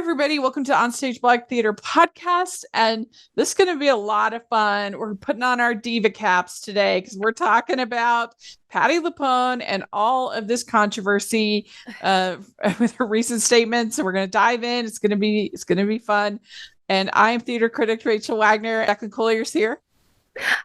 everybody. Welcome to OnStage Black Theater Podcast. And this is going to be a lot of fun. We're putting on our diva caps today because we're talking about Patti LuPone and all of this controversy with her recent statements. And we're going to dive in. It's going to be fun. And I am theater critic Rachel Wagner. Declan Collier's here.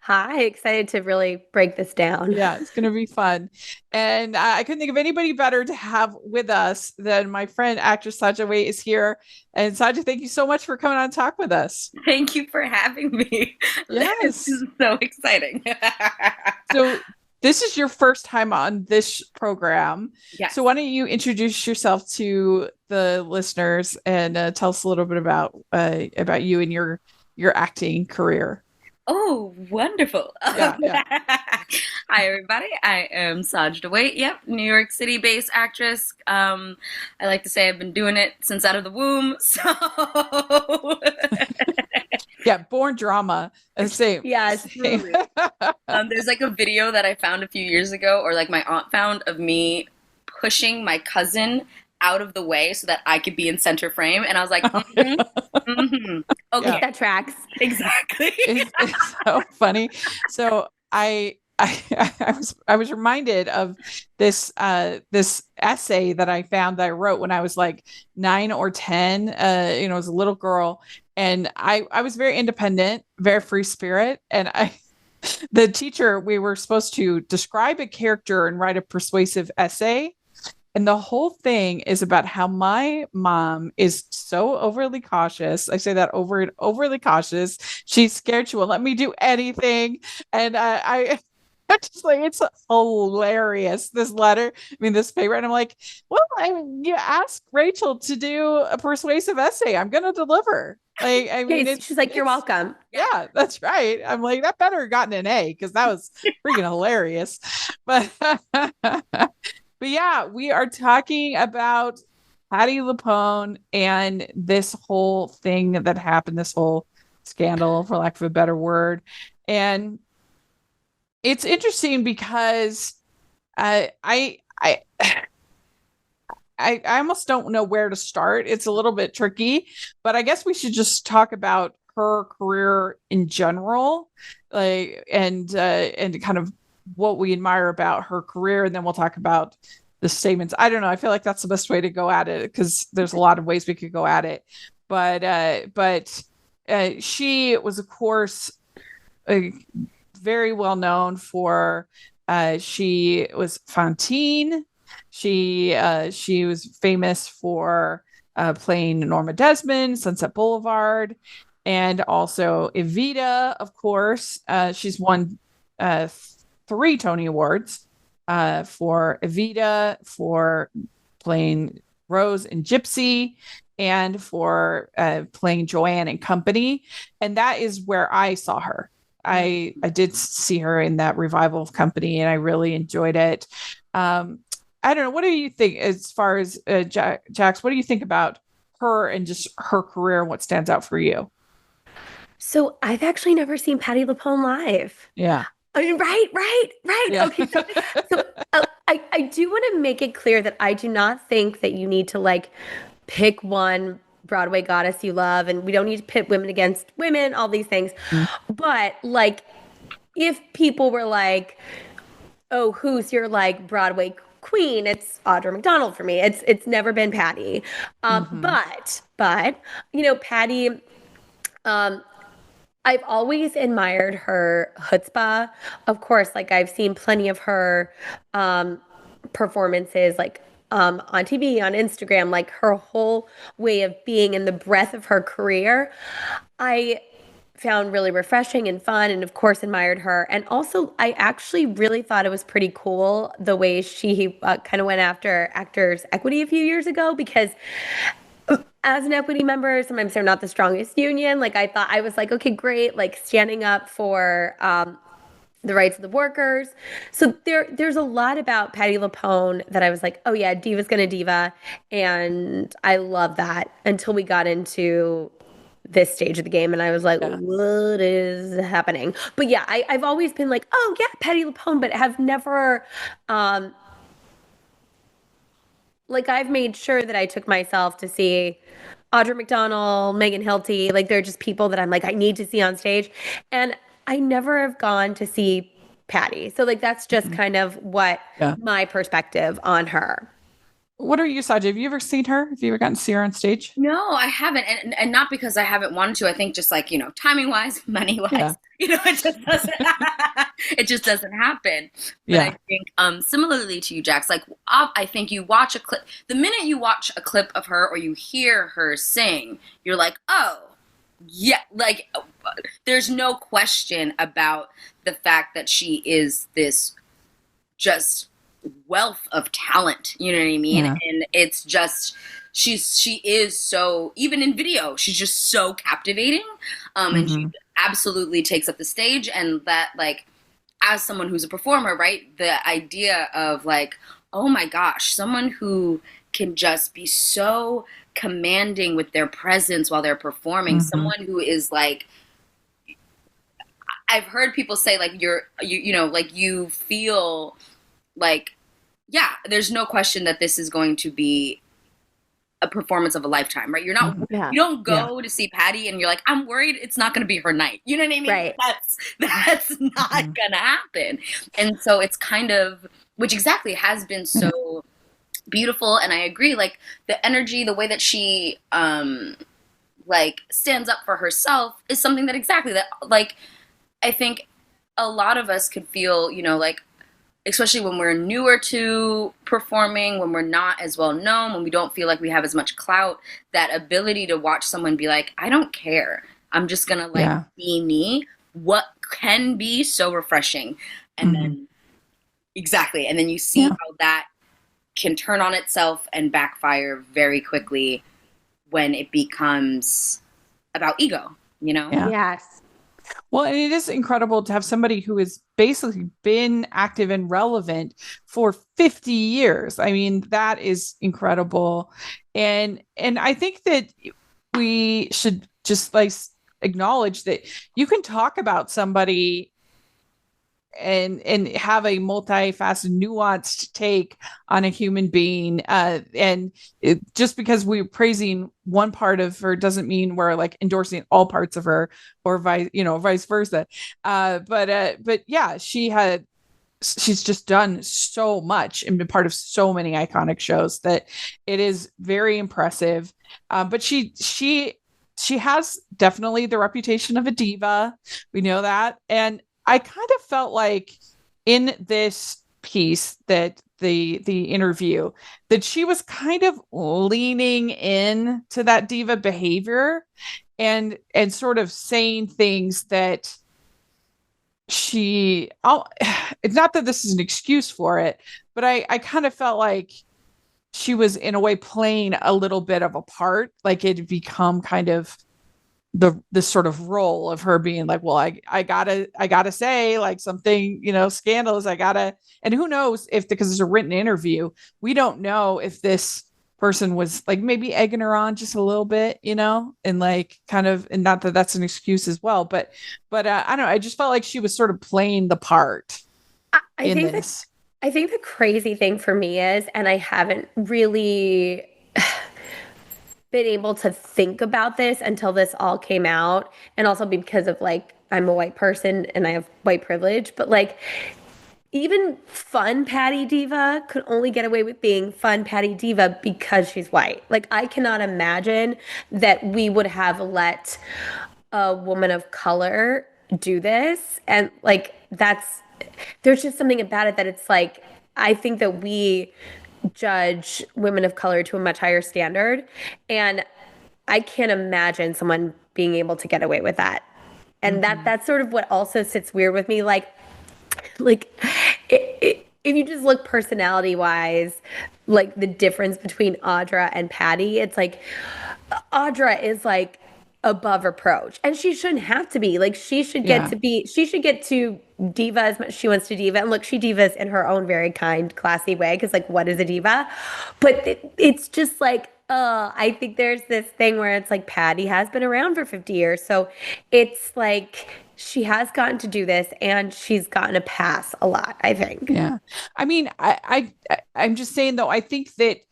Hi, excited to really break this down. Yeah, it's going to be fun. And I couldn't think of anybody better to have with us than my friend, actress Sajda Waite is here. And Sajda, thank you so much for coming on and talk with us. Thank you for having me. Yes. This is so exciting. So this is your first time on this program. Yes. So why don't you introduce yourself to the listeners and tell us a little bit about you and your acting career. Oh, wonderful. Yeah. Hi, everybody. I am Sajda Waite. Yep, New York City-based actress. I like to say I've been doing it since out of the womb. So, yeah, born drama. Same. Yes. Same. There's like a video that I found a few years ago, or like my aunt found, of me pushing my cousin out of the way so that I could be in center frame, and I was like, okay, Yeah. That tracks. Exactly. It's so funny. So I was reminded of this essay that I found that I wrote when I was like 9 or 10, as a little girl, and I was very independent, very free spirit, and the teacher, we were supposed to describe a character and write a persuasive essay. And the whole thing is about how my mom is so overly cautious. I say that overly cautious. She's scared she won't let me do anything. And I'm just like, it's hilarious, this letter. This paper. And I'm like, well, you ask Rachel to do a persuasive essay. I'm going to deliver. She's like, you're welcome. Yeah, that's right. I'm like, that better have gotten an A because that was freaking hilarious. But But yeah, we are talking about Patti LuPone and this whole thing that happened, this whole scandal, for lack of a better word. And it's interesting because I almost don't know where to start. It's a little bit tricky, but I guess we should just talk about her career in general, and kind of what we admire about her career, and then we'll talk about the statements. I don't know. I feel like that's the best way to go at it because there's a lot of ways we could go at it. But she was, of course, very well known for. She was Fantine. She was famous for playing Norma Desmond, Sunset Boulevard, and also Evita. Of course, she's won 3 Tony Awards for Evita, for playing Rose in Gypsy, and for playing Joanne in Company. And that is where I saw her. I did see her in that revival of Company, and I really enjoyed it. I don't know. What do you think as far as Jax? What do you think about her and just her career and what stands out for you? So I've actually never seen Patti LuPone live. Yeah. I mean, right. Yeah. Okay, so I do want to make it clear that I do not think that you need to like pick one Broadway goddess you love, and we don't need to pit women against women, all these things. But like, if people were like, "Oh, who's your like Broadway queen?" It's Audra McDonald for me. It's never been Patti. But Patti. I've always admired her chutzpah. Of course, like I've seen plenty of her performances, like on TV, on Instagram, like her whole way of being and the breadth of her career. I found really refreshing and fun, and of course admired her. And also, I actually really thought it was pretty cool the way she kind of went after Actors Equity a few years ago, because as an equity member, sometimes they're not the strongest union. Like I was like, okay, great, like standing up for the rights of the workers. So there's a lot about Patti LuPone that I was like, oh yeah, diva's gonna diva, and I love that until we got into this stage of the game, and I was like, what is happening? But yeah, I've always been like, oh yeah, Patti LuPone, but have never like I've made sure that I took myself to see Audra McDonald, Megan Hilty, like they're just people that I'm like, I need to see on stage. And I never have gone to see Patti. So like that's just kind of what my perspective on her. What are you, Sajda? Have you ever seen her? Have you ever gotten to see her on stage? No, I haven't, and not because I haven't wanted to. I think just like, timing wise, money wise, it just doesn't. It just doesn't happen. But I think, similarly to you, Jax, like I think you watch a clip. The minute you watch a clip of her or you hear her sing, you're like, oh, yeah, like there's no question about the fact that she is this just wealth of talent, you know what I mean? And it's just she is so, even in video, she's just so captivating, and she absolutely takes up the stage. And that, like, as someone who's a performer, right, the idea of like, oh my gosh, someone who can just be so commanding with their presence while they're performing, someone who is like, I've heard people say like like you feel like, yeah, there's no question that this is going to be a performance of a lifetime, right? You're not, you don't go to see Patti and you're like, I'm worried it's not going to be her night. You know what I mean? Right. That's not going to happen. And so it's kind of, which exactly has been so beautiful. And I agree, like the energy, the way that she, like stands up for herself is something that exactly that, like, I think a lot of us could feel, like, especially when we're newer to performing, when we're not as well known, when we don't feel like we have as much clout, that ability to watch someone be like, I don't care. I'm just going to be me. What can be so refreshing. And then exactly. And then you see how that can turn on itself and backfire very quickly when it becomes about ego, Yes. Well, and it is incredible to have somebody who has basically been active and relevant for 50 years. I mean, that is incredible. And I think that we should just like acknowledge that you can talk about somebody and have a multifaceted, nuanced take on a human being. And just because we're praising one part of her doesn't mean we're like endorsing all parts of her, or vice versa. But yeah, she's just done so much and been part of so many iconic shows that it is very impressive. But she has definitely the reputation of a diva. We know that. And I kind of felt like in this piece, that the interview, that she was kind of leaning in to that diva behavior and sort of saying things that it's not that this is an excuse for it, but I kind of felt like she was in a way playing a little bit of a part, like it had become kind of this sort of role of her being like, well, I gotta say like something, scandalous. And who knows if, because it's a written interview, we don't know if this person was like maybe egging her on just a little bit, and like kind of, and not that that's an excuse as well, but I don't know. I just felt like she was sort of playing the part in this. I think the crazy thing for me is, and I haven't really been able to think about this until this all came out, and also because of like I'm a white person and I have white privilege, but like even fun Patti diva could only get away with being fun Patti diva because she's white. Like I cannot imagine that we would have let a woman of color do this, and like there's just something about it that it's like, I think that we judge women of color to a much higher standard, and I can't imagine someone being able to get away with that. And that's sort of what also sits weird with me, like if you just look personality wise, like the difference between Audra and Patti, it's like Audra is like above reproach, and she shouldn't have to be. Like she should get to diva as much as she wants to diva. And look, she divas in her own very kind, classy way, because like, what is a diva? But it's just like, I think there's this thing where it's like Patti has been around for 50 years, so it's like she has gotten to do this, and she's gotten a pass a lot, I think. Yeah, I mean, I'm just saying though, I think that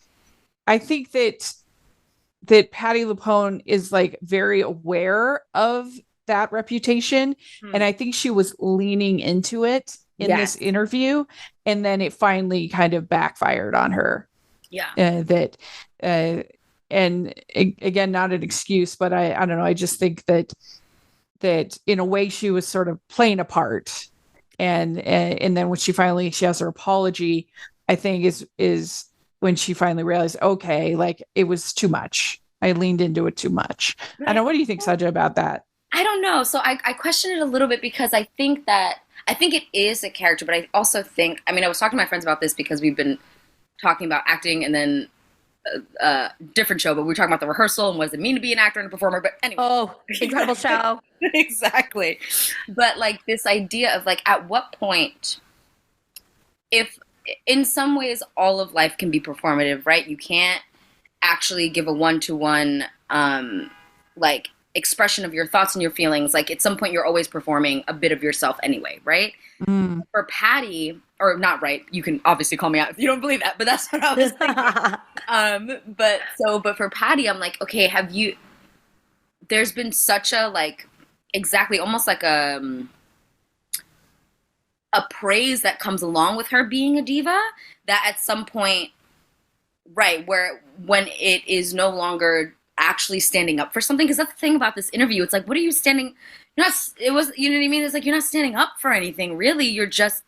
Patti LuPone is like very aware of that reputation. And I think she was leaning into it in this interview. And then it finally kind of backfired on her. Yeah. And again, not an excuse, but I don't know. I just think that in a way she was sort of playing a part. And then when she has her apology, I think is when she finally realized, okay, like it was too much. I leaned into it too much. I don't know. What do you think, Sajda, about that? I don't know. So I question it a little bit because I think it is a character, but I also think, I mean, I was talking to my friends about this because we've been talking about acting and then different show, but we were talking about the rehearsal and what does it mean to be an actor and a performer. But anyway. Oh, incredible show. Exactly. But like this idea of like, at what point, if in some ways all of life can be performative, right? You can't actually give a one-to-one like expression of your thoughts and your feelings. Like at some point you're always performing a bit of yourself anyway, right? For Patti, or not, right, you can obviously call me out if you don't believe that, but that's what I was thinking. But for Patti, I'm like, okay, there's been such a like, exactly, almost like a praise that comes along with her being a diva, that at some point, right, when it is no longer actually standing up for something, because that's the thing about this interview, it's like, what are you standing, you know what I mean? It's like, you're not standing up for anything, really, you're just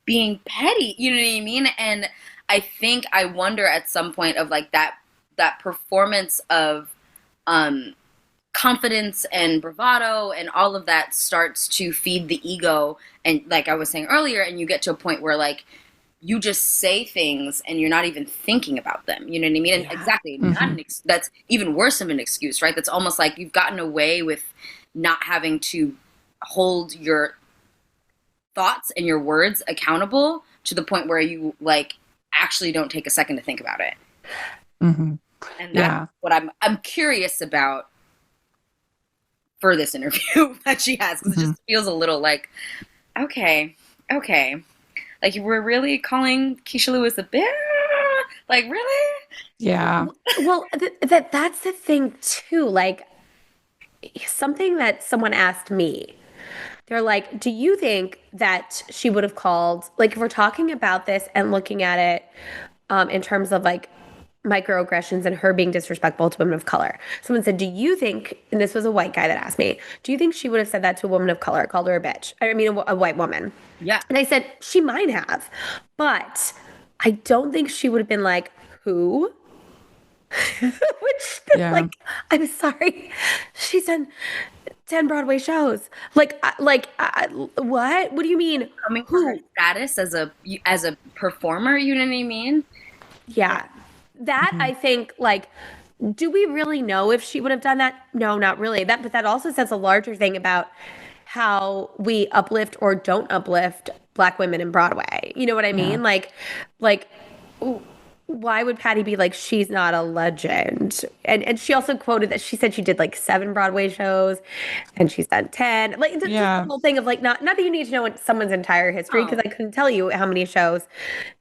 being petty, you know what I mean? And I think, I wonder at some point of like that performance of confidence and bravado and all of that starts to feed the ego, and like I was saying earlier, and you get to a point where like you just say things and you're not even thinking about them, you know what I mean? And exactly, that's even worse of an excuse, right? That's almost like you've gotten away with not having to hold your thoughts and your words accountable to the point where you like actually don't take a second to think about it. And that's what I'm curious about for this interview that she has, because it just feels a little like, okay, like we're really calling Keisha Lewis a bitch, like really? Yeah. Well, that's the thing too. Like something that someone asked me, they're like, do you think that she would have called, like if we're talking about this and looking at it in terms of like microaggressions and her being disrespectful to women of color. Someone said, do you think, and this was a white guy that asked me, do you think she would have said that to a woman of color, called her a bitch? I mean, a white woman. Yeah. And I said, she might have, but I don't think she would have been like, who? Which, like, I'm sorry. She's done 10 Broadway shows. What? What do you mean? Coming from her status as a performer, you know what I mean? Yeah. That I think, like, do we really know if she would have done that? No, not really. But that also says a larger thing about how we uplift or don't uplift Black women in Broadway. You know what I mean? Like, why would Patti be like, she's not a legend? And she also quoted that she said she did like 7 Broadway shows and she's done 10. Like, just the whole thing of like, not that you need to know someone's entire history, because I couldn't tell you how many shows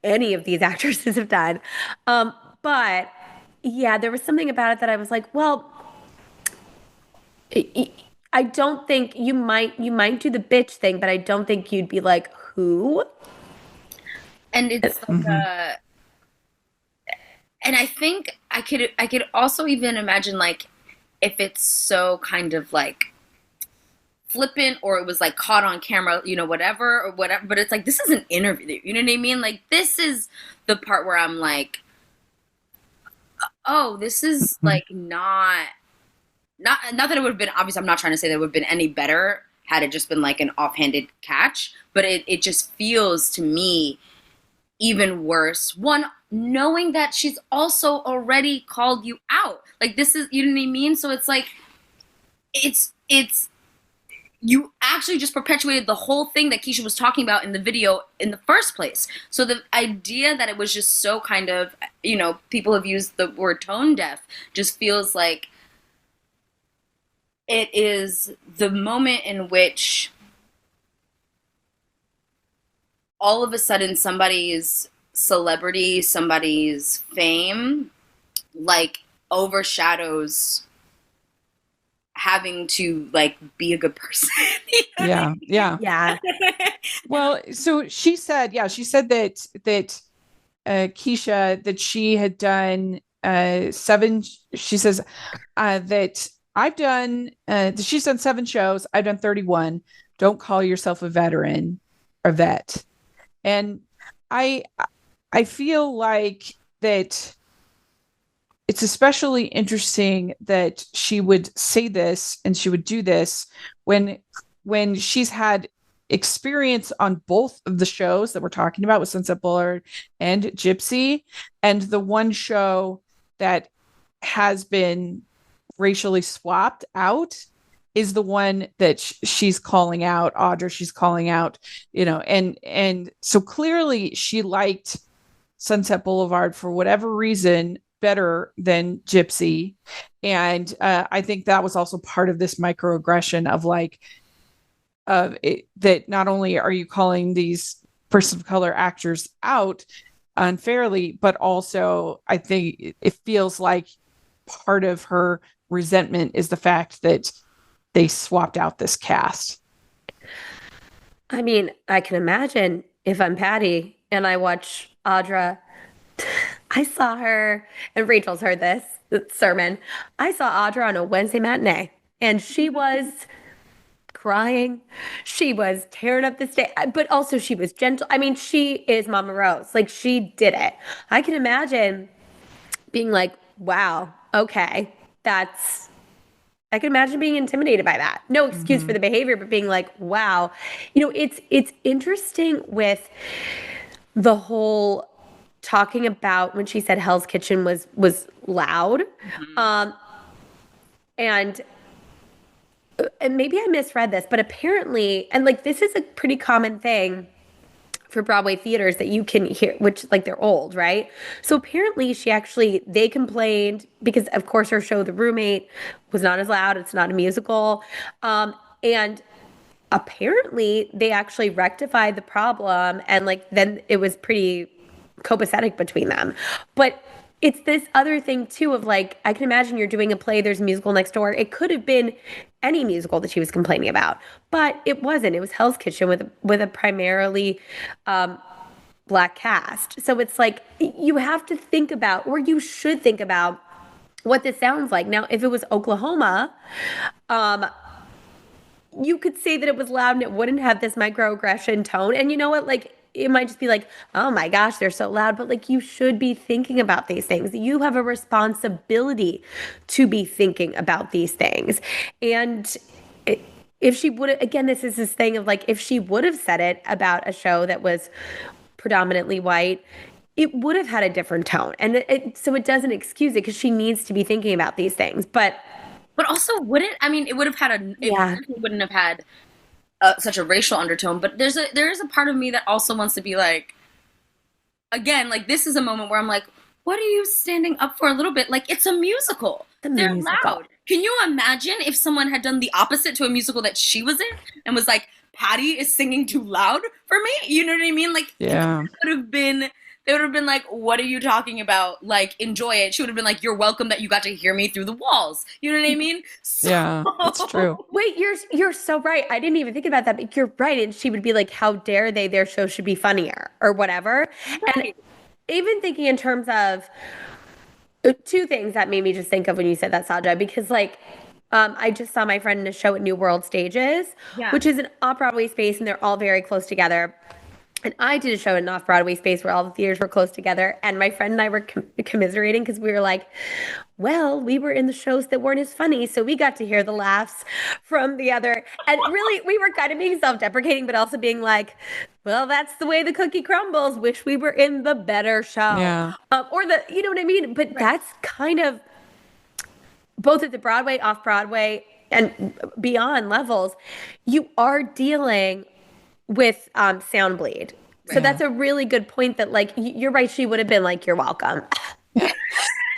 any of these actresses have done. But yeah, there was something about it that I was like, well, I don't think you might do the bitch thing, but I don't think you'd be like, who? And it's like and I think I could also even imagine like if it's so kind of like flippant, or it was like caught on camera, you know, whatever, but it's like, this is an interview, you know what I mean? Like, this is the part where I'm like, oh, this is like not that it would have been, obviously I'm not trying to say that it would have been any better had it just been like an offhanded catch, but it just feels to me even worse, one, knowing that she's also already called you out. Like, this is, you know what I mean? So it's like, it's you actually just perpetuated the whole thing that Keisha was talking about in the video in the first place. So the idea that it was just so kind of, you know, people have used the word tone deaf, just feels like it is the moment in which all of a sudden somebody's celebrity, somebody's fame, like, overshadows having to like be a good person. You know what I mean? Yeah. Well, so she said that Kesha, that she had done 7. She says that I've done that she's done 7 shows. I've done 31. Don't call yourself a veteran or vet. And I feel like that it's especially interesting that she would say this and she would do this when she's had experience on both of the shows that we're talking about with Sunset Boulevard and Gypsy, and the one show that has been racially swapped out is the one that she's calling out. Audra, she's calling out, and so clearly she liked Sunset Boulevard for whatever reason better than Gypsy. And I think that was also part of this microaggression of like, that not only are you calling these person of color actors out unfairly, but also I think it feels like part of her resentment is the fact that they swapped out this cast. I mean, I can imagine if I'm Patti and I watch Audra. I saw her, and Rachel's heard this sermon. I saw Audra on a Wednesday matinee, and she was crying. She was tearing up the stage, but also she was gentle. I mean, she is Mama Rose. Like, she did it. I can imagine being like, wow, okay, I can imagine being intimidated by that. No excuse for the behavior, but being like, wow. It's interesting with the whole talking about when she said Hell's Kitchen was loud. And maybe I misread this, but apparently, and like this is a pretty common thing for Broadway theaters that you can hear, which like they're old, right? So apparently they complained because of course her show, The Roommate, was not as loud. It's not a musical. And apparently they actually rectified the problem, and like then it was pretty copacetic between them. But it's this other thing too of like, I can imagine you're doing a play, there's a musical next door. It could have been any musical that she was complaining about, but it wasn't. It was Hell's Kitchen with a primarily Black cast. So it's like, you have to think about, or you should think about, what this sounds like. Now, if it was Oklahoma, you could say that it was loud and it wouldn't have this microaggression tone. And you know what? Like, it might just be like, oh my gosh, they're so loud. But like, you should be thinking about these things. You have a responsibility to be thinking about these things. And if she would have, again, this is this thing of like, if she would have said it about a show that was predominantly white, it would have had a different tone. And so it doesn't excuse it, because she needs to be thinking about these things. But also, it would have had it wouldn't have had such a racial undertone. But there is a part of me that also wants to be like, again, like this is a moment where I'm like, what are you standing up for a little bit? Like, it's a musical. They're loud. Can you imagine if someone had done the opposite to a musical that she was in and was like, Patti is singing too loud for me? You know what I mean? Like, yeah. They would have been like, what are you talking about? Like, enjoy it. She would have been like, you're welcome that you got to hear me through the walls. You know what I mean? Yeah, that's true. Wait, you're so right. I didn't even think about that, but you're right. And she would be like, how dare they? Their show should be funnier or whatever. Right. And even thinking in terms of two things that made me just think of when you said that, Sajda, because like, I just saw my friend in a show at New World Stages, which is an off-Broadway space, and they're all very close together. And I did a show in an off-Broadway space where all the theaters were close together. And my friend and I were commiserating because we were like, well, we were in the shows that weren't as funny, so we got to hear the laughs from the other. And really, we were kind of being self-deprecating, but also being like, well, that's the way the cookie crumbles. Wish we were in the better show. Yeah. You know what I mean? But that's kind of both at the Broadway, off-Broadway, and beyond levels, you are dealing with sound bleed. So that's a really good point that like, you're right. She would have been like, you're welcome.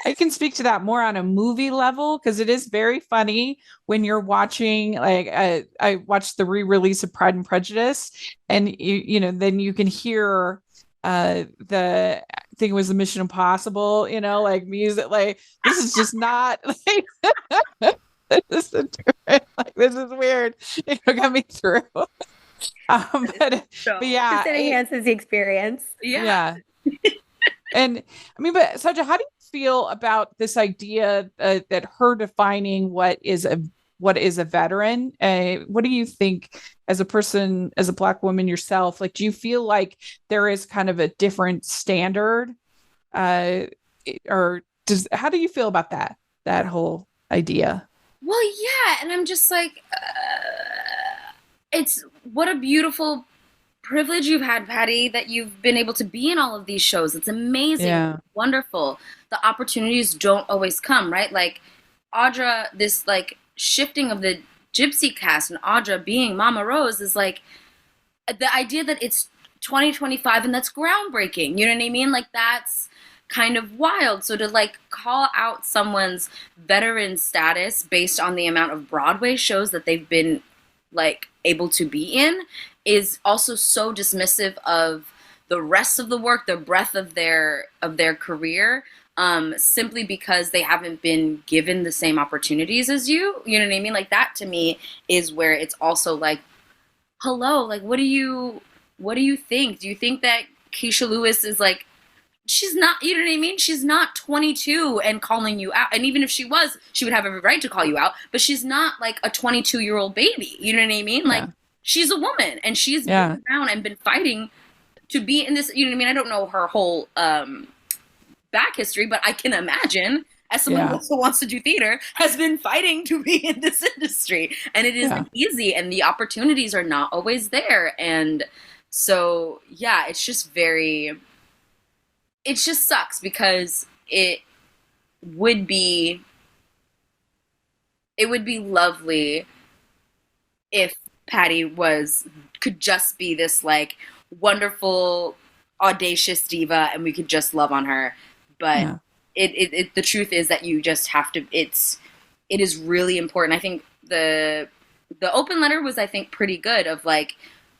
I can speak to that more on a movie level, because it is very funny when you're watching, like I watched the re-release of Pride and Prejudice, and then you can hear the think it was the Mission Impossible, like music, like this is just not like this is like this is weird. It got me through. But yeah, it enhances the experience. Yeah. And I mean, but Sajda, how do you feel about this idea that her defining what is a veteran? What do you think as a person, as a Black woman yourself? Like, do you feel like there is kind of a different standard, or how do you feel about that whole idea? Well, yeah, and I'm just like, it's what a beautiful privilege you've had, Patti, that you've been able to be in all of these shows. It's amazing, wonderful. The opportunities don't always come, right? Like Audra, this like shifting of the Gypsy cast and Audra being Mama Rose is like the idea that it's 2025 and that's groundbreaking. You know what I mean? Like that's kind of wild. So to like call out someone's veteran status based on the amount of Broadway shows that they've been like able to be in is also so dismissive of the rest of the work, the breadth of their career, simply because they haven't been given the same opportunities as you. You know what I mean? Like that to me is where it's also like, hello, like what do you think? Do you think that Keisha Lewis is like, she's not, you know what I mean? She's not 22 and calling you out. And even if she was, she would have every right to call you out, but she's not like a 22-year-old baby. You know what I mean? Like she's a woman and she's been around and been fighting to be in this, you know what I mean? I don't know her whole back history, but I can imagine as someone who also wants to do theater has been fighting to be in this industry. And it isn't easy and the opportunities are not always there. And so, yeah, it's just it just sucks because it would be lovely if Patti could just be this like wonderful, audacious diva and we could just love on her. But the truth is that you just have to, it is really important. I think the open letter was, I think, pretty good of like,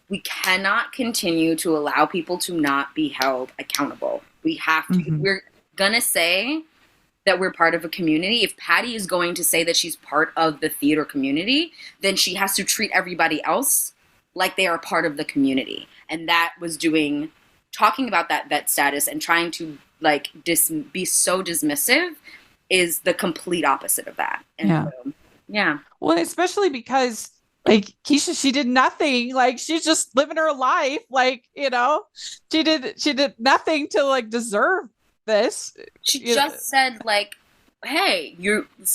we cannot continue to allow people to not be held accountable. We have to, if we're gonna say that we're part of a community, if Patti is going to say that she's part of the theater community, then she has to treat everybody else like they are part of the community. And that was talking about that status and trying to like be so dismissive is the complete opposite of that. And so, well, especially because like Keisha, she did nothing. Like she's just living her life. Like, she did nothing to like deserve this. She just said like, hey,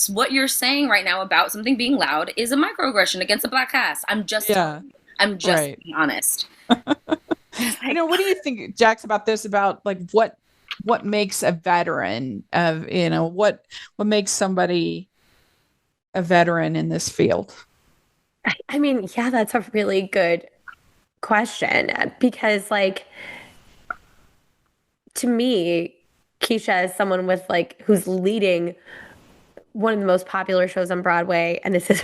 what you're saying right now about something being loud is a microaggression against a Black cast. I'm just being honest. What do you think, Jax, about this? About like what makes a veteran of, what makes somebody a veteran in this field? I mean, yeah, that's a really good question because like, to me, Keisha is someone with like, who's leading one of the most popular shows on Broadway. And this is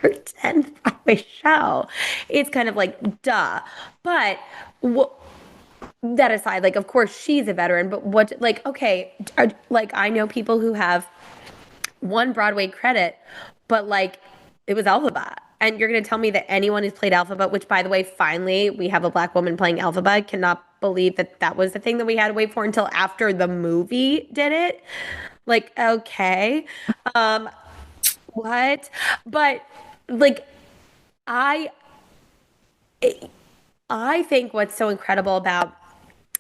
her 10th Broadway show. It's kind of like, duh. But that aside, like, of course she's a veteran, but I know people who have one Broadway credit, but like it was Alphabet. And you're going to tell me that anyone who's played Alphabet, which by the way, finally we have a Black woman playing Alphabet, cannot believe that was the thing that we had to wait for until after the movie did it. Like, okay. What? But like, I think what's so incredible about,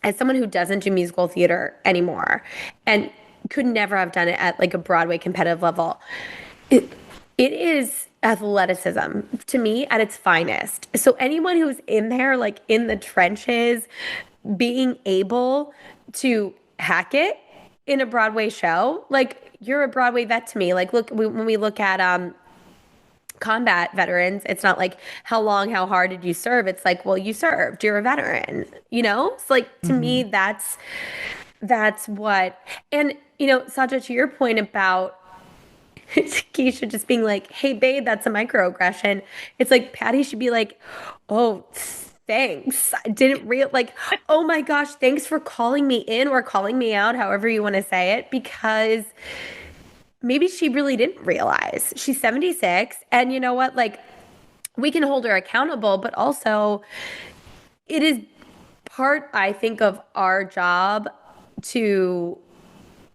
as someone who doesn't do musical theater anymore and could never have done it at like a Broadway competitive level, it is athleticism to me at its finest. So anyone who's in there, like in the trenches, being able to hack it in a Broadway show, like you're a Broadway vet to me. Like, look, when we look at combat veterans, it's not like how hard did you serve? It's like, well, you served, you're a veteran, It's like, to me, that's what, and Sajda, to your point about Keisha just being like, hey babe, that's a microaggression. It's like Patti should be like, oh, thanks. I didn't like, oh my gosh, thanks for calling me in or calling me out, however you want to say it, because maybe she really didn't realize. She's 76, and you know what? Like, we can hold her accountable, but also it is part, I think, of our job to,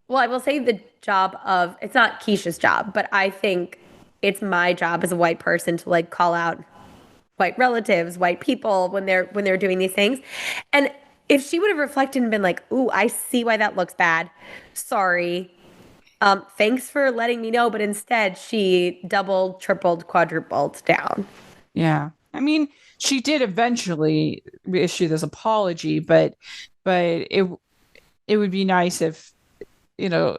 well, I will say the job of, it's not Kesha's job, but I think it's my job as a white person to like call out white relatives, white people when they're doing these things. And if she would have reflected and been like, "Ooh, I see why that looks bad. Sorry. Thanks for letting me know," but instead she doubled, tripled, quadrupled down. Yeah. I mean, she did eventually issue this apology, but it would be nice if, you know,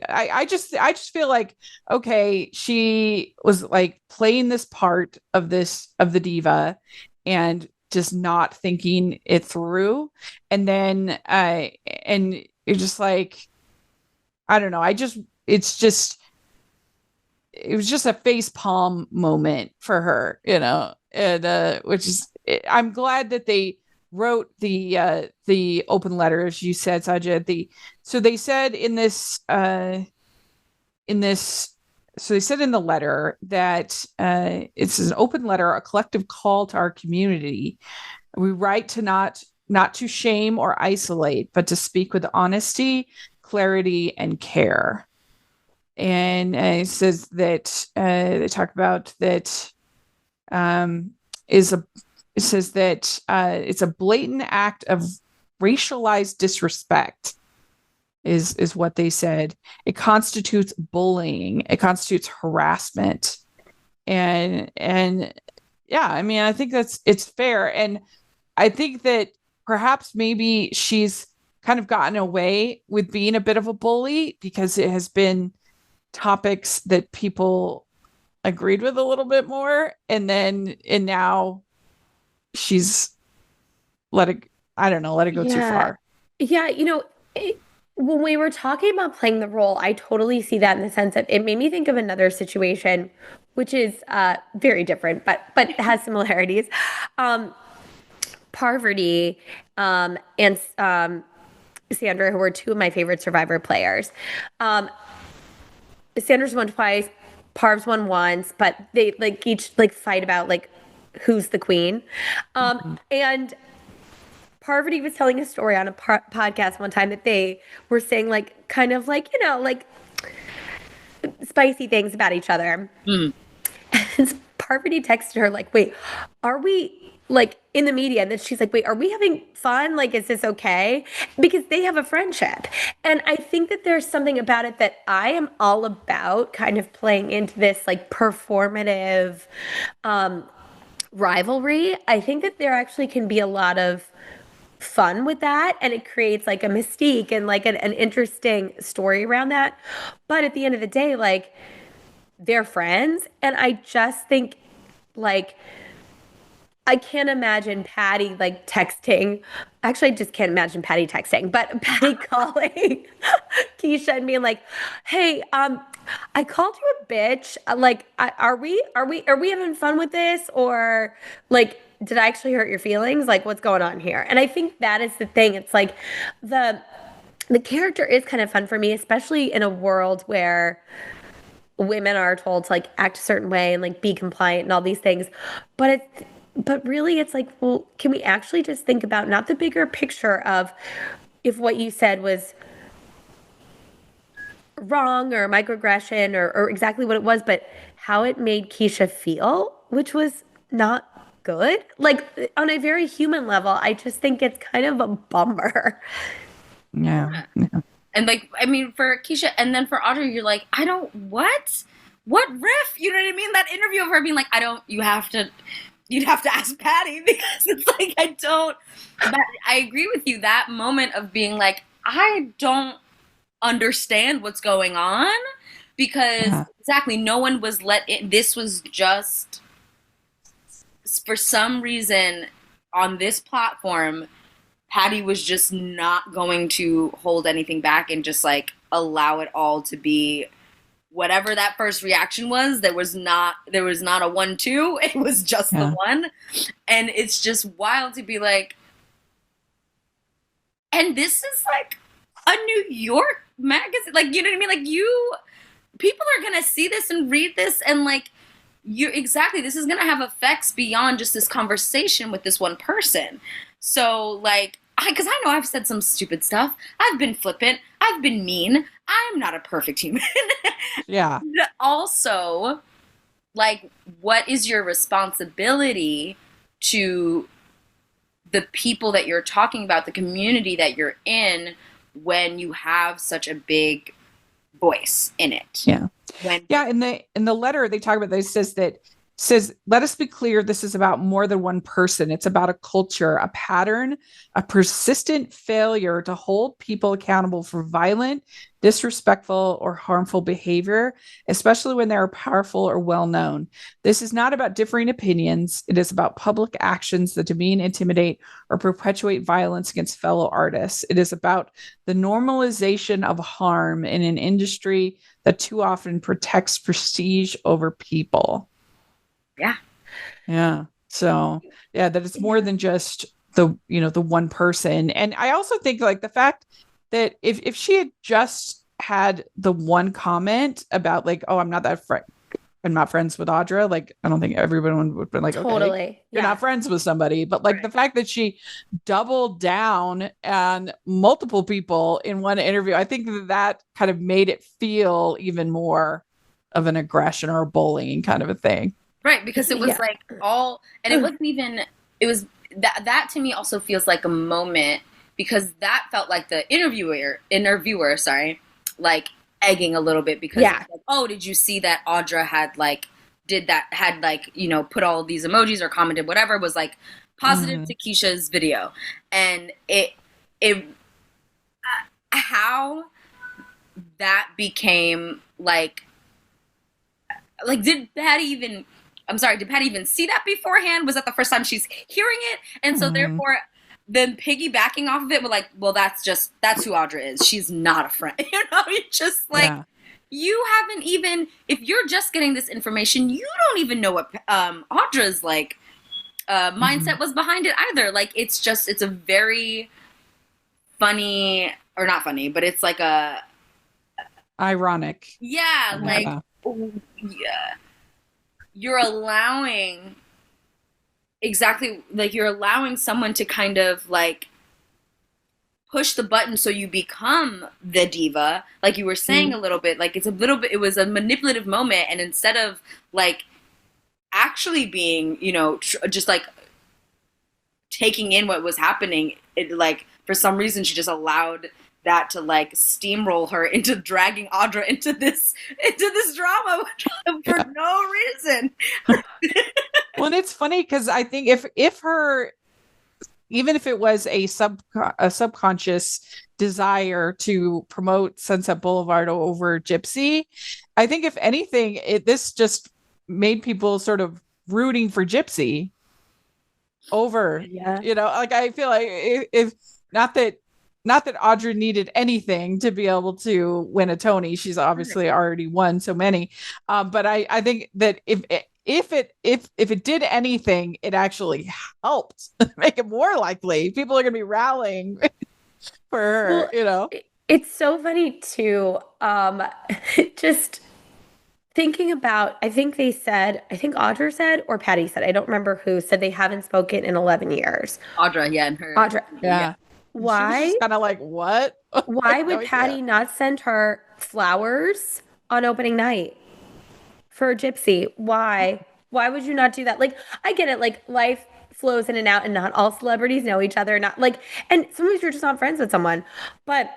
I just feel like, okay, she was like playing this part of the diva and just not thinking it through. And then and you're just like, I don't know. It was just a face palm moment for her, you know, and which is, I'm glad that they wrote the open letter, as you said, Sajda. So they said so they said in the letter that it's an open letter, a collective call to our community. We write to not to shame or isolate, but to speak with honesty, clarity, and care. And it says that they talk about that it says that it's a blatant act of racialized disrespect is what they said. It constitutes bullying. It constitutes harassment. And yeah, I mean, I think it's fair. And I think that perhaps maybe she's kind of gotten away with being a bit of a bully because it has been topics that people agreed with a little bit more, and now she's let it go too far. Yeah, you know, when we were talking about playing the role, I totally see that in the sense that it made me think of another situation, which is very different, but has similarities. Parvity and Sandra, who were two of my favorite Survivor players. Sandra's won twice, Parv's won once, but they like each like fight about like who's the queen. And Parvati was telling a story on a podcast one time that they were saying like kind of like, you know, like spicy things about each other. And Parvati texted her like, "Wait, are we like in the media?" And then she's like, "Wait, are we having fun? Like, is this okay?" Because they have a friendship. And I think that there's something about it that I am all about, kind of playing into this like performative rivalry. I think that there actually can be a lot of fun with that, and it creates like a mystique and like an interesting story around that. But at the end of the day, like, they're friends, and I just think like I can't imagine Patti like texting. Actually, I just can't imagine Patti texting, but Patti calling Kesha and being like, "Hey, I called you a bitch. Like, are we having fun with this, or like, did I actually hurt your feelings? Like, what's going on here?" And I think that is the thing. It's like the character is kind of fun for me, especially in a world where women are told to like act a certain way and like be compliant and all these things. But really it's like, well, can we actually just think about not the bigger picture of if what you said was wrong or microaggression or exactly what it was, but how it made Kesha feel, which was not good. Like, on a very human level, I just think it's kind of a bummer. Yeah. And like, I mean, for Kesha and then for Audrey, you're like, I don't, what riff? You know what I mean? That interview of her being like, you'd have to ask Patti, because it's like, but I agree with you. That moment of being like, I don't understand what's going on, because exactly, no one was let in. This was just, for some reason on this platform, Patti was just not going to hold anything back and just like allow it all to be whatever that first reaction was, there was not a 1-2. It was just the one. And it's just wild to be like, and this is like a New York magazine. Like, you know what I mean? Like, people are going to see this and read this, and like, this is going to have effects beyond just this conversation with this one person. So like, because I know I've said some stupid stuff. I've been flippant. I've been mean. I'm not a perfect human. Yeah. Also, like, what is your responsibility to the people that you're talking about, the community that you're in, when you have such a big voice in it? Yeah. In the letter they talk about this, says, let us be clear, this is about more than one person. It's about a culture, a pattern, a persistent failure to hold people accountable for violent, disrespectful, or harmful behavior, especially when they are powerful or well-known. This is not about differing opinions. It is about public actions that demean, intimidate, or perpetuate violence against fellow artists. It is about the normalization of harm in an industry that too often protects prestige over people. Yeah. So that it's more than just the one person. And I also think like the fact that if she had just had the one comment about like, oh, I'm not friends with Audra, like I don't think everyone would be like, totally. Okay, you're not friends with somebody. But like the fact that she doubled down on multiple people in one interview, I think that kind of made it feel even more of an aggression or a bullying kind of a thing. Right, because it was like and it wasn't even, it was, that to me also feels like a moment, because that felt like the interviewer, like egging a little bit, because like, oh, did you see that Audra had put all these emojis or commented whatever, was like positive to Kesha's video. And it how that became like did Patti even see that beforehand? Was that the first time she's hearing it? And so therefore, then piggybacking off of it, we're like, well, that's who Audra is. She's not a friend. It's just like, you haven't even, if you're just getting this information, you don't even know what Audra's like mindset was behind it either. Like, it's a very funny, or not funny, but it's like a ironic. Yeah, like, you're allowing someone to kind of like push the button so you become the diva, like you were saying a little bit, like it was a manipulative moment, and instead of like actually being, just like taking in what was happening, it like for some reason she just allowed that to like steamroll her into dragging Audra into this drama for no reason. Well, and it's funny because I think if her, even if it was a subconscious desire to promote Sunset Boulevard over Gypsy, I think if anything, this just made people sort of rooting for Gypsy over, like I feel like if not that Audrey needed anything to be able to win a Tony. She's obviously already won so many. But I think that if it did anything, it actually helped make it more likely. People are going to be rallying for her, It's so funny too. Just thinking about, I think Audra said, or Patti said, I don't remember who said, they haven't spoken in 11 years. Audra, and her. Audra. Yeah. Why? Kind of like, what? Why would Patti not send her flowers on opening night for Gypsy? Why? Why would you not do that? Like, I get it. Like, life flows in and out, and not all celebrities know each other. Not like, and sometimes you're just not friends with someone. But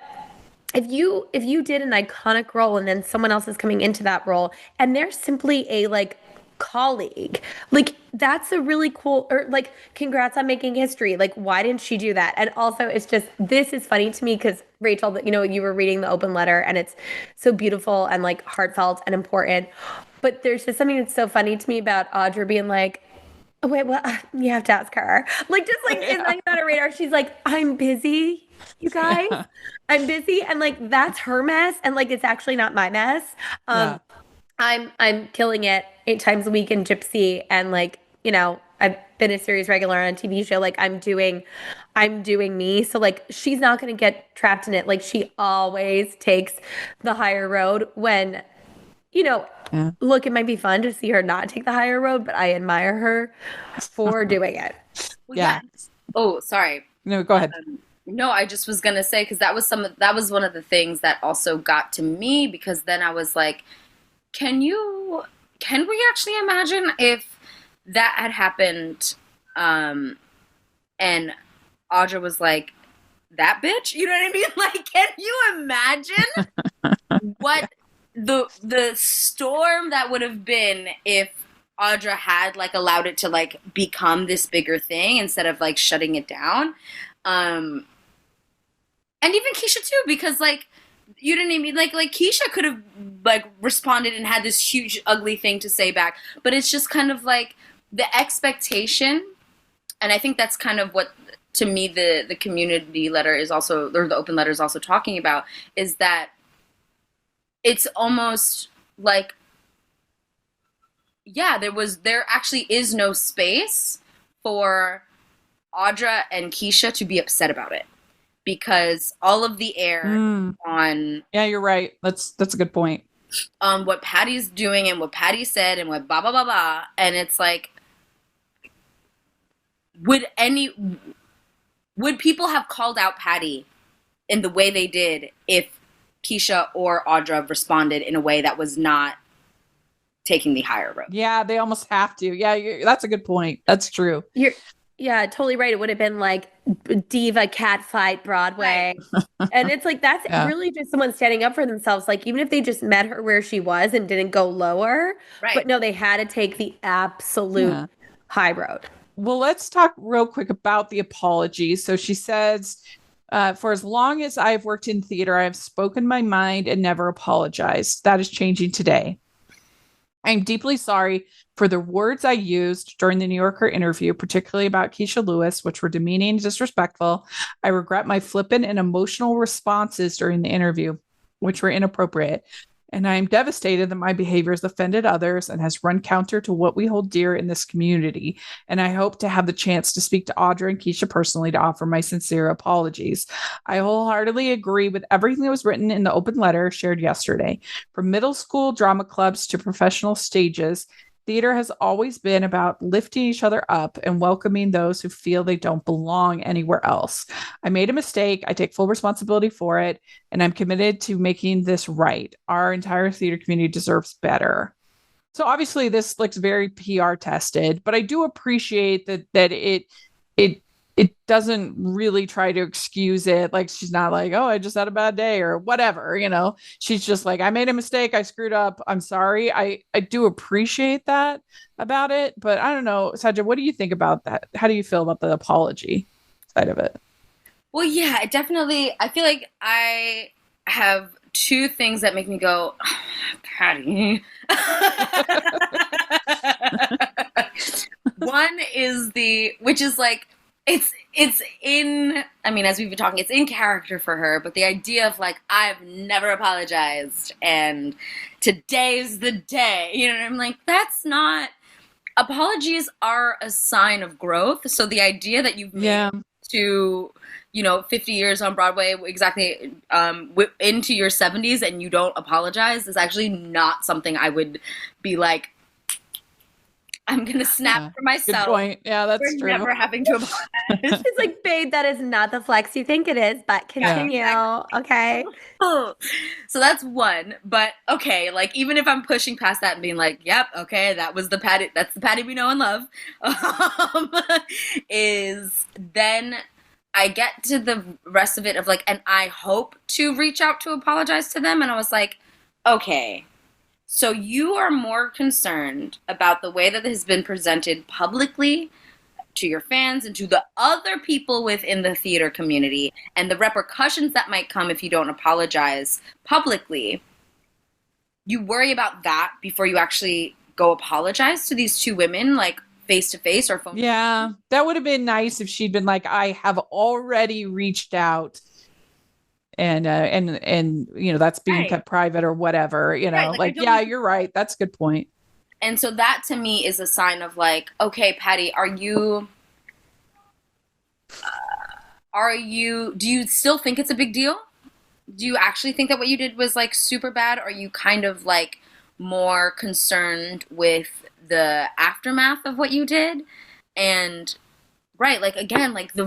if you did an iconic role, and then someone else is coming into that role, and they're simply a like colleague, like that's a really cool, or like, congrats on making history. Like, why didn't she do that? And also, it's just, this is funny to me because Rachel, you were reading the open letter, and it's so beautiful and like heartfelt and important, but there's just something that's so funny to me about Audra being like, oh wait, well, you have to ask her, like, just like it's like on a radar. She's like, I'm busy, you guys. I'm busy, and like that's her mess, and like it's actually not my mess. I'm killing it 8 times a week in Gypsy, and like, you know, I've been a series regular on a TV show. Like I'm doing me. So like she's not gonna get trapped in it. Like she always takes the higher road when, you know, Yeah. look, it might be fun to see her not take the higher road, but I admire her for doing it. Well, Yeah. Oh, sorry. No, go ahead. No, I just was gonna say, because that was one of the things that also got to me, because then I was like, can we actually imagine if that had happened, and Audra was like, that bitch? You know what I mean? Like, can you imagine what the storm that would have been if Audra had like allowed it to like become this bigger thing instead of like shutting it down? And even Kesha too, because like, you know what I mean? Like Kesha could have like responded and had this huge ugly thing to say back, but it's just kind of like the expectation. And I think that's kind of what, to me, the community letter is also, or the open letter is also talking about, is that it's almost like, yeah, there actually is no space for Audra and Kesha to be upset about it, because all of the air on, yeah, you're right. That's a good point. What Patti's doing and what Patti said and what blah blah blah blah, and it's like, would people have called out Patti in the way they did if Kesha or Audra responded in a way that was not taking the higher road? Yeah, they almost have to. Yeah, that's a good point. That's true. Yeah, totally right. It would have been like diva catfight Broadway. Right. And it's like, that's really just someone standing up for themselves. Like, even if they just met her where she was and didn't go lower, Right. But no, they had to take the absolute high road. Well, let's talk real quick about the apology. So she says, for as long as I've worked in theater, I have spoken my mind and never apologized. That is changing today. I'm deeply sorry for the words I used during the New Yorker interview, particularly about Kesha Lewis, which were demeaning and disrespectful. I regret my flippant and emotional responses during the interview, which were inappropriate. And I am devastated that my behavior has offended others and has run counter to what we hold dear in this community. And I hope to have the chance to speak to Audra and Kesha personally to offer my sincere apologies. I wholeheartedly agree with everything that was written in the open letter shared yesterday. From middle school drama clubs to professional stages, theater has always been about lifting each other up and welcoming those who feel they don't belong anywhere else. I made a mistake. I take full responsibility for it, and I'm committed to making this right. Our entire theater community deserves better. So obviously this looks very PR tested, but I do appreciate that it doesn't really try to excuse it. Like, she's not like, oh, I just had a bad day or whatever, you know. She's just like, I made a mistake, I screwed up, I'm sorry. I do appreciate that about it, but I don't know, Sajda, what do you think about that? How do you feel about the apology side of it? Well, yeah, I feel like I have two things that make me go, oh, Patti. One is which is like, it's in, I mean, as we've been talking, it's in character for her, but the idea of like, I've never apologized and today's the day, you know, I'm like, that's not, apologies are a sign of growth. So the idea that you've made to, 50 years on Broadway, exactly, into your 70s, and you don't apologize is actually not something I would be like, I'm going to snap for myself. Good point. Yeah, that's true. Never having to apologize. It's like, babe, that is not the flex you think it is, but continue. Yeah. Okay. So that's one. But okay, like, even if I'm pushing past that and being like, yep, okay, that's the Patti we know and love, is then I get to the rest of it of like, and I hope to reach out to apologize to them. And I was like, okay, so you are more concerned about the way that this has been presented publicly to your fans and to the other people within the theater community and the repercussions that might come if you don't apologize publicly. You worry about that before you actually go apologize to these two women, like face to face or phone. Yeah, that would have been nice if she'd been like, I have already reached out and that's being kept private or whatever, you're right. That's a good point. And so that to me is a sign of like, okay, Patti, do you still think it's a big deal? Do you actually think that what you did was like super bad? Or are you kind of like more concerned with the aftermath of what you did? And right, like again, like the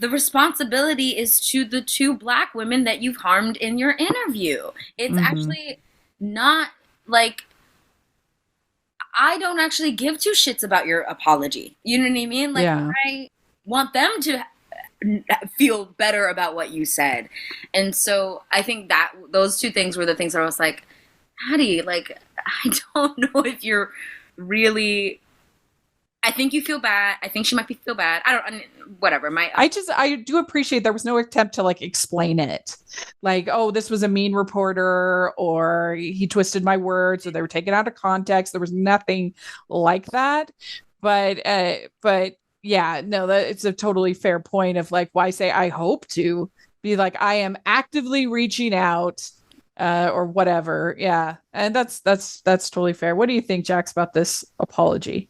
responsibility is to the 2 Black women that you've harmed in your interview. It's actually not like, I don't actually give 2 shits about your apology. You know what I mean? Like, I want them to feel better about what you said. And so I think that those 2 things were the things that I was like, Patti, like, I don't know if you're really, I think you feel bad. I think she might feel bad. Whatever. I do appreciate there was no attempt to like explain it. Like, oh, this was a mean reporter, or he twisted my words, or they were taken out of context. There was nothing like that. But yeah, no, it's a totally fair point of like, why say I hope to be like, I am actively reaching out, or whatever. Yeah. And that's totally fair. What do you think, Jax, about this apology?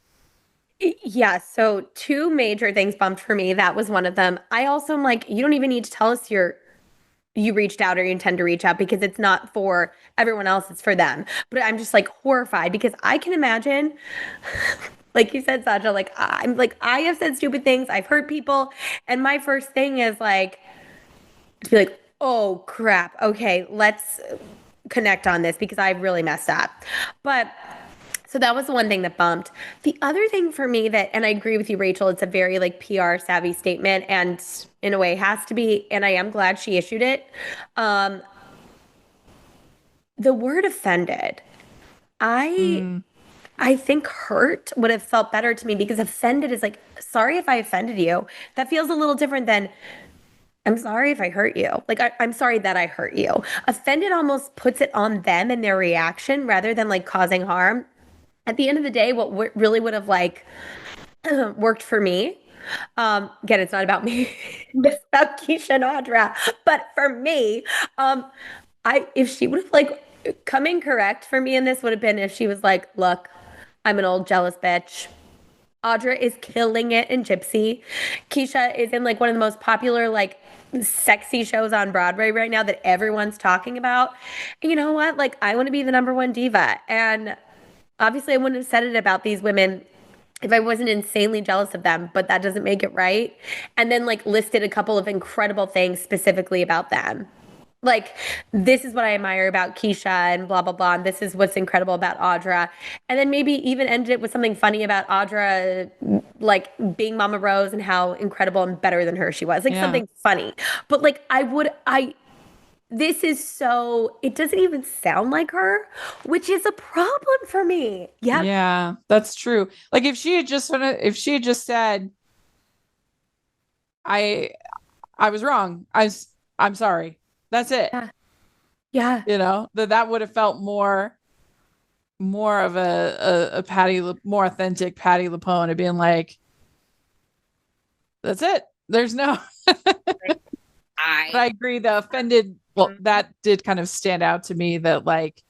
Yeah, so 2 major things bumped for me. That was one of them. I also am like, you don't even need to tell us you reached out or you intend to reach out, because it's not for everyone else, it's for them. But I'm just like horrified, because I can imagine, like you said, Sajda, like I'm like, I have said stupid things, I've hurt people, and my first thing is like to be like, oh crap, okay, let's connect on this because I've really messed up. But so that was the one thing that bumped. The other thing for me that, and I agree with you, Rachel, it's a very like PR savvy statement, and in a way has to be, and I am glad she issued it. The word offended, I think hurt would have felt better to me, because offended is like, sorry if I offended you. That feels a little different than, I'm sorry if I hurt you. Like, I'm sorry that I hurt you. Offended almost puts it on them and their reaction rather than like causing harm. At the end of the day, what really would have like worked for me, again, it's not about me, it's about Kesha and Audra, but for me, if she would have like come in correct for me in this would have been if she was like, look, I'm an old jealous bitch. Audra is killing it in Gypsy. Kesha is in like one of the most popular like sexy shows on Broadway right now that everyone's talking about. And you know what? Like, I want to be the #1 diva. And obviously I wouldn't have said it about these women if I wasn't insanely jealous of them, but that doesn't make it right. And then like listed a couple of incredible things specifically about them. Like, this is what I admire about Kesha and blah, blah, blah. And this is what's incredible about Audra. And then maybe even ended it with something funny about Audra, like being Mama Rose and how incredible and better than her she was. Like something funny. But like, this is so, it doesn't even sound like her, which is a problem for me. Yeah, that's true. Like if she had just said, I was wrong. I'm sorry. That's it. Yeah. That would have felt more of a more authentic Patti LuPone of being like, that's it. There's no. But I agree. The offended. Well, that did kind of stand out to me. That like,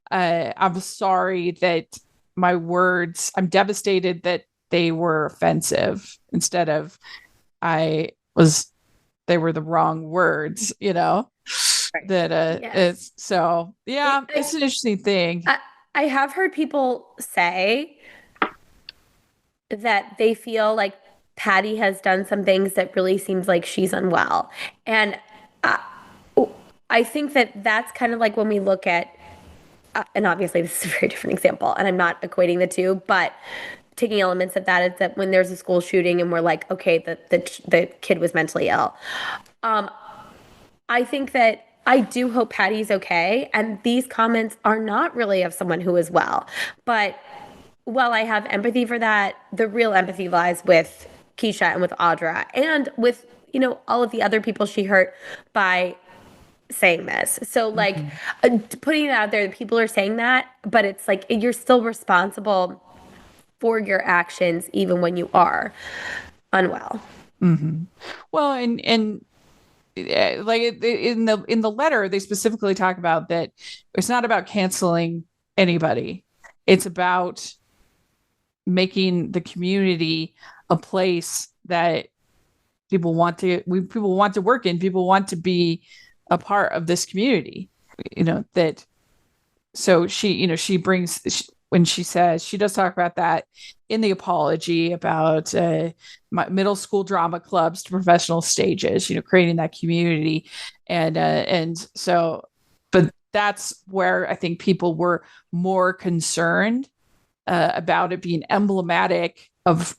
I'm sorry that my words. I'm devastated that they were offensive instead of they were the wrong words, right. That yes. It's an interesting thing. I have heard people say that they feel like Patti has done some things that really seems like she's unwell. And I think that that's kind of like when we look at, and obviously this is a very different example, and I'm not equating the two, but taking elements of that is that when there's a school shooting and we're like, okay, the kid was mentally ill. I think that I do hope Patti's okay. And these comments are not really of someone who is well. But while I have empathy for that, the real empathy lies with Kesha and with Audra and with, all of the other people she hurt by saying this. So like putting it out there that people are saying that, but it's like you're still responsible for your actions even when you are unwell. Well, and like in the letter, they specifically talk about that it's not about canceling anybody. It's about making the community a place that people want to work in, people want to be a part of this community, that. So she brings, when she says, she does talk about that in the apology about middle school drama clubs to professional stages, creating that community. And so, but that's where I think people were more concerned about it being emblematic of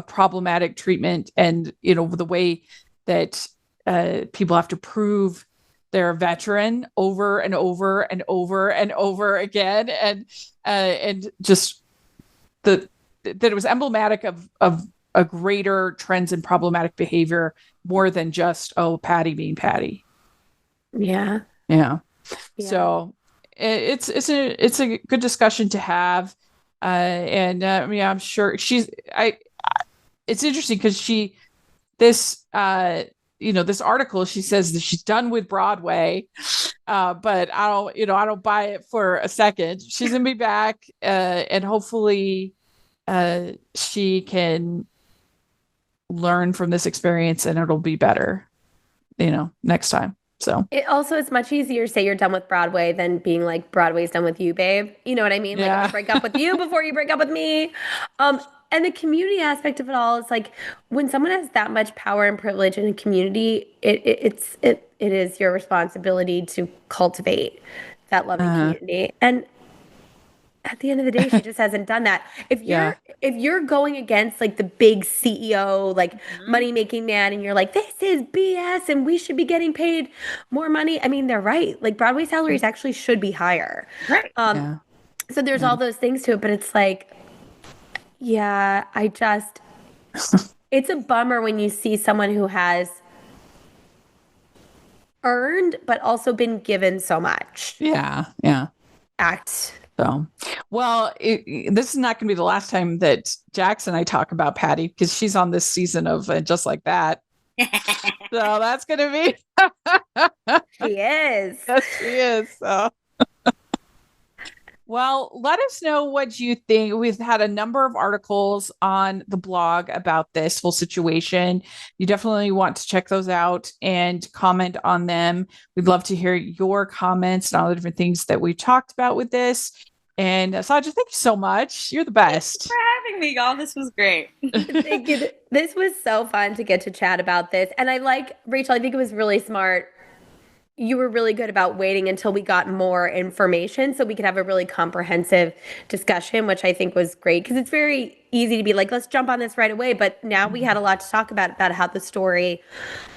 problematic treatment, and the way that people have to prove they're a veteran over and over and over and over again, and just that it was emblematic of a greater trends in problematic behavior, more than just Patti being Patti. Yeah. So it's a good discussion to have, and I'm sure it's interesting because this article, she says that she's done with Broadway, but I don't buy it for a second. She's gonna be back, and hopefully she can learn from this experience, and it'll be better, next time. So it also is much easier to say you're done with Broadway than being like, Broadway's done with you, babe. You know what I mean? Yeah. Like, I'll break up with you before you break up with me. And the community aspect of it all is like, when someone has that much power and privilege in a community, it is your responsibility to cultivate that loving community. And at the end of the day, she just hasn't done that. If you're going against like the big CEO, like money making man, and you're like, this is BS and we should be getting paid more money. I mean, they're right. Like, Broadway salaries actually should be higher. Right. So there's all those things to it, but it's like, it's a bummer when you see someone who has earned, but also been given so much. Yeah. Act. So, well, this is not going to be the last time that Jax and I talk about Patti, because she's on this season of Just Like That. So that's going to be. She is. Yes, she is. So. Well, let us know what you think. We've had a number of articles on the blog about this whole situation. You definitely want to check those out and comment on them. We'd love to hear your comments and all the different things that we talked about with this. And Sajda, thank you so much. You're the best. Thanks for having me, y'all. This was great. Thank you. This was so fun to get to chat about this. And Rachel, I think it was really smart. You were really good about waiting until we got more information so we could have a really comprehensive discussion, which I think was great, because it's very easy to be like, let's jump on this right away. But now we had a lot to talk about how the story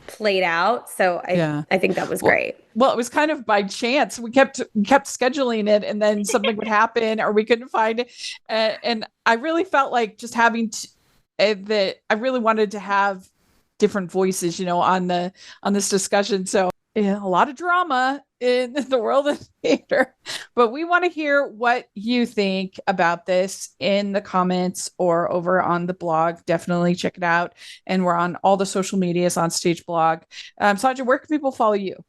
played out. So I think that was great. Well, it was kind of by chance. We kept scheduling it, and then something would happen or we couldn't find it. And I really felt like just having I really wanted to have different voices, on this discussion. So a lot of drama in the world of theater, but we want to hear what you think about this in the comments or over on the blog. Definitely check it out. And we're on all the social medias, OnStage blog. Sajda, where can people follow you?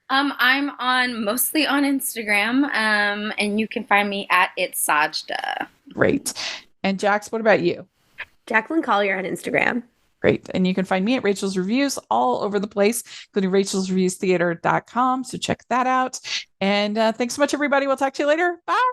I'm mostly on Instagram, and you can find me at It's Sajda. Great. And Jax, what about you? Jacqueline Collier on Instagram. Great. And you can find me at Rachel's Reviews all over the place, including rachelsreviewstheater.com. So check that out. And thanks so much, everybody. We'll talk to you later. Bye.